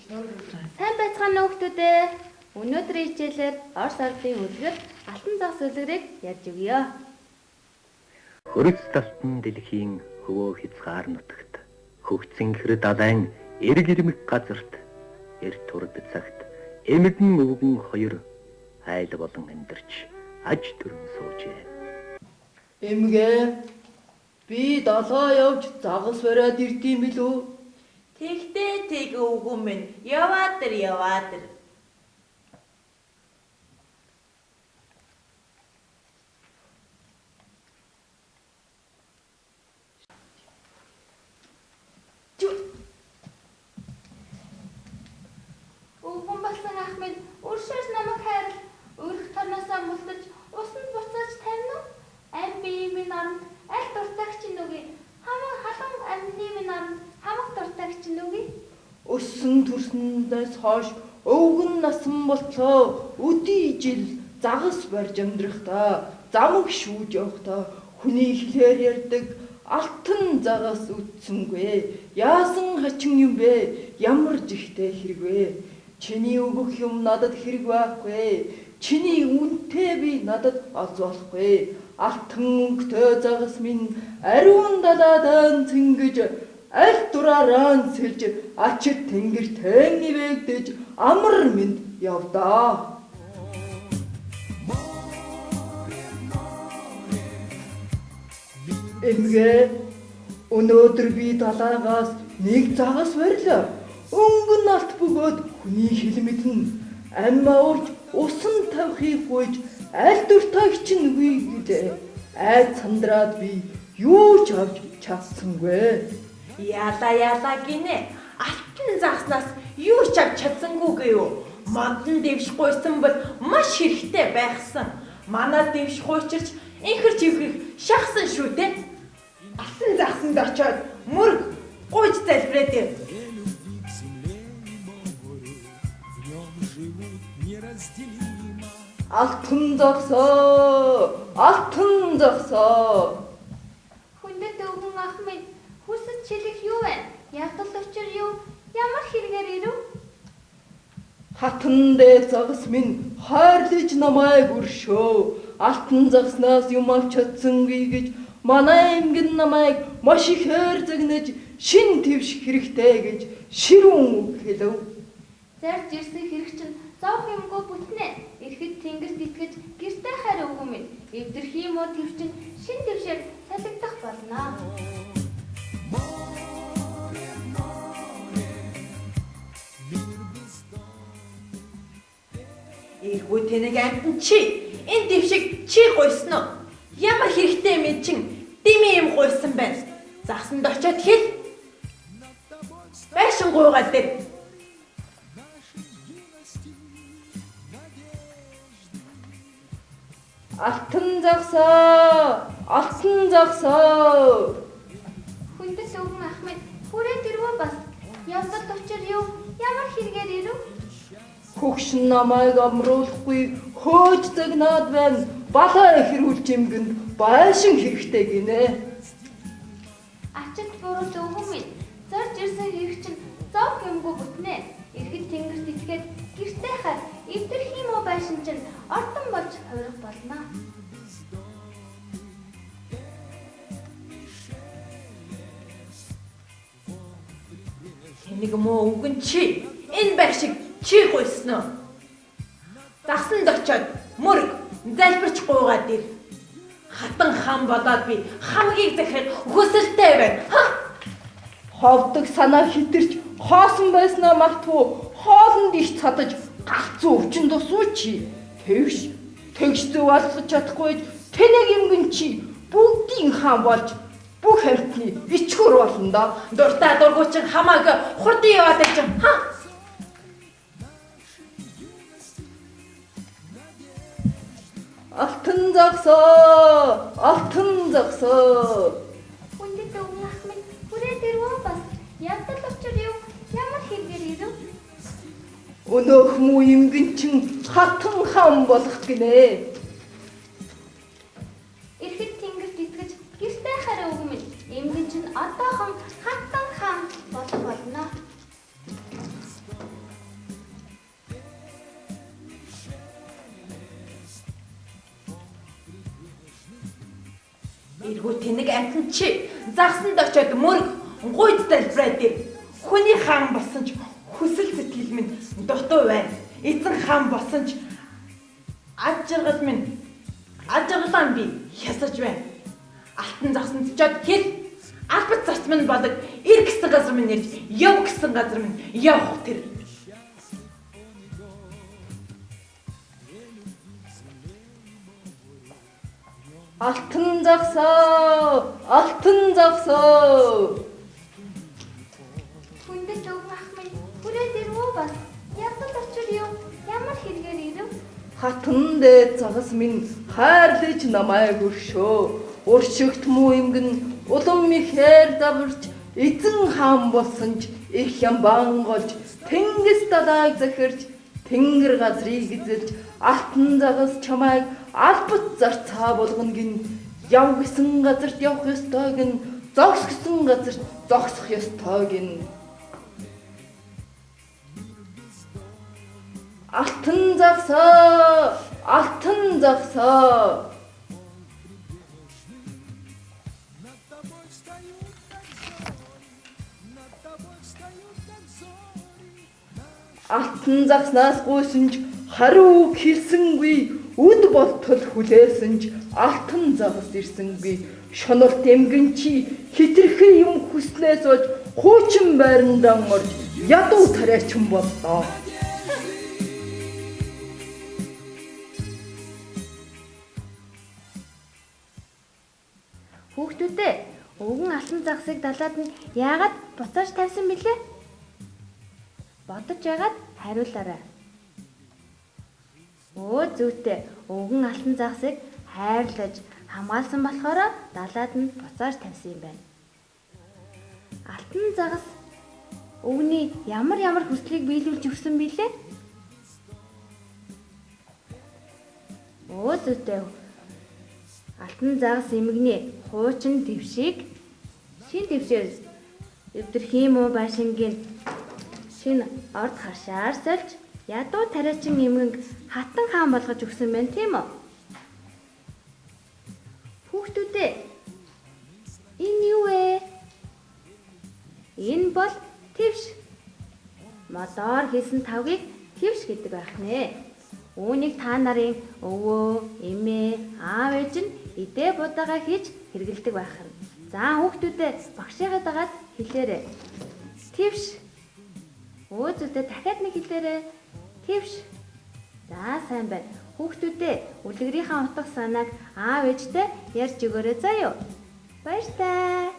Сайн байцгаана уу хүмүүдээ. Өнөөдрийн хичээлээр Орос ардын үлгэр алтан загас үлгэрийг ярьж өгье. Хөрөц талтан дэлхийн хөвөө хязгаар нутагт хөгцсөн гэр далайн эрг ирмэг газарт эрт турд цагт эмгэн өвгөн хоёр айл болон амьдарч аж төрн суужээ. Эмгээ би далаа явж загас бариад ирдэм билүү? Тэгтээ тэг өвгөн минь яваад ир. Өвгөн болсон ах минь өршөөс намайг хайрал өрх торноосоо мултаж усанд буцааж тавина уу? Ам бие минь оронд аль дуртайч нүгэ халуун амьны минь оронд хамаг дуртайч нүгэ. Өссөн төрснөөс хойш өвгөн насан болтлоо өдий жил загас барьж амьдрахдаа замг шүүж явахдаа хүний хэлээр ярьдаг алтан загас үтсэнгүй. Яасан хачин юм бэ? Ямар жигтэй хэрэг вэ? Чиний өгөх юм надад хэрэг байхгүй. Чиний үнэтэй би надад олж болохгүй. Алтан өнгөтэй загас минь ариун далаадан цэнгэж аль дураараа сэлж ачид тэнгэртэн ивэгдэж амар минь явдаа. Эмгээ өнөөдөр би далаагаас нэг загас барьлаа. Өнгөн алт бөгөөд хүний хэл мэднэ. Аммаа урж усан тавихыг гуйж аль дуртай чинь үгүй гэдэг. Айд сандраад би юу ч авч чадсангүй. Яла гинэ. Алтан загснаас юу ч авч чадсангүй юу? Мандан дэвш гуйсан бол маш хэрэгтэй байхсан. Манай дэвш гуйчирч инхэр чивхийг шахсан шүү дээ. Алтан загсанд очиод мөрг гуйж залбираад ир. Алтан загсаа. Хүндэт өвгөн ах минь хүсэж чилэх юу вэ? Ядал учир юу? Ямар хэрэгээр ирв? Хатан дээр загас минь хайрлаж намайг өршөө. Алтан загснаас юм авч чадсангүй гэж манай эмгэн намайг маш ихээр загнаж шин твш хэрэгтэй гэж ширүүн үг хэлв. Зарж ирсэн хэрэг чинь зовх юмгүй бүтнэ. Ирэхэд тэнгэрт итгэж гэртээ хайр өвгөн минь. Эвдэрх юм уу твчин шин твшээр салгидах болно. Иргүү тэнэг амтан чи энэ дэвшиг чи гуйсан уу? Ямар хэрэгтэй мэд чин дими юм гуйсан байна. Загсанд очиод хэл. Байшин гуйгаад дээр. Алтан загсаа. Хүндэт өвгөн ах минь хүрээд ирвэ бас. Явдал учир юу? Ямар хэрэгээр ирв? Хөгшин намайг амруулахгүй хөөж загнаад байна. Балаа ихрүүлж эмгэнд байшин хэрэгтэй гинэ. Ачид буруу өвгөн минь. Зарж ирсэн хэрэг чинь зовх юмгүй бүтнэ. Ирэхэд тэнгэрт итгээд гэртээ хайр эвдэрх юм уу байшин чинь ордон болж хувирах болно. Тэнэг мөө өвгөн чи энэ байшиг чи гуйсан уу? Загсанд очиод мөрг залбирч гуйгаад ир. Хатан хам болоод би хамгийн захирах хүсэлтэй байна. Ховдог санаа хитэрч хоосон байснаа мартгүй хоолнд иш цадаж галзуу өвчин тусуу чи. Тэгш зөв алхаж чадахгүй тэнэг юмгэн чи бүгдийн хаан болж бүх хамтны ичгүр болно да. Дуртай дургуй чин хамааг хурдан яваад ич. Алтан загсаа. Хүндэт өвгөн ах минь хүрээд ирвэ бас. Ядал учир юу? Ямар хэрэгээр ирв? Өнөөх муу эмгэн чин хатан хаан болох гинэ. Ирэхэд тэнгэрт итгэж гэртээ хайр өвгөн минь. Эмгэн чинь одоохон хатан хаан болох болно. Эргүү тэнэг амтан чи загсанд очиод мөрг гуйд залбираа дээр хүний хаан болсон ч хүсэл сэтгэл минь дутуу байна. Эзэн хаан болсон ч ад жаргалаа би хясаж байна. Алтан загсанд чад хэл албат зарц минь бодог ир гэсэн газар минь ирж яв гэсэн газар минь явах тэр. Алтан загсаа. Хүндэт өвгөн ах минь хүрээд ирвөө бас. Ядад очир юу? Ямар хэрэгээр ирэв? Хатан дээд загас минь хайрлаж намайг өршөө. Уршигт муу имгэн улам ихээр даварч эзэн хаан болсон ч их ямбан голж тэнгис далайг захирч тэнгэр газрыг эзэлж алтан загас чамайг албат зарцаа болгоно гин яв гэсэн газарт явах ёстой гин зогс гэсэн газарт зогсох ёстой гин алтан загсаа. Алтан загснаас гуйсан ч хариу хэлсэнгүй үд болтол хүлээсэн ч алтан загас ирсэнгүй шонолт эмгэн чи хитрхэн юм хүснээс болж хуучин байрандаа орж ядуу тариачин боллоо. Хүүхдүүдээ өвгөн алтан загсыг далаад нь яагаад буцааж тавьсан бilé? Бодож яагаад хариулаарай. Зүйтэй өвгөн алтан загсыг хайрлаж хамгаалсан болохоор далаад нь буцааж тавьсан юм байна. Алтан загас өвгний ямар хүслийг биелүүлж өгсөн бilé? Зүйтэй алтан загас эмгний хуучин дэвшийг шин дэвшээр өвдөрхийн муу байшингийн шинэ орд хашаар сольж ядуу тариачин эмгэнг хатан хаан болгож өгсөн байна тийм үү? Хүүхдүүдээ энэ юу вэ? Энэ бол твш. Модоор хийсэн тавгийг твш гэдэг байх нэ. Үүнийг та нарын өвөө, эмээ, аав ээж нь идэ будаага хийж хэрэгэлдэг байх нь. За хүүхдүүдээ багшийнхаа дагаад хэлээрэй. Твш. Зүйтэй дахиад нэг хэлээрэй. Твш. За сайн байна. Хүүхдүүдээ үлгэрийнхаа утга санааг аав ээжтэй ярьж өгөөрэй заа юу. Баяртай.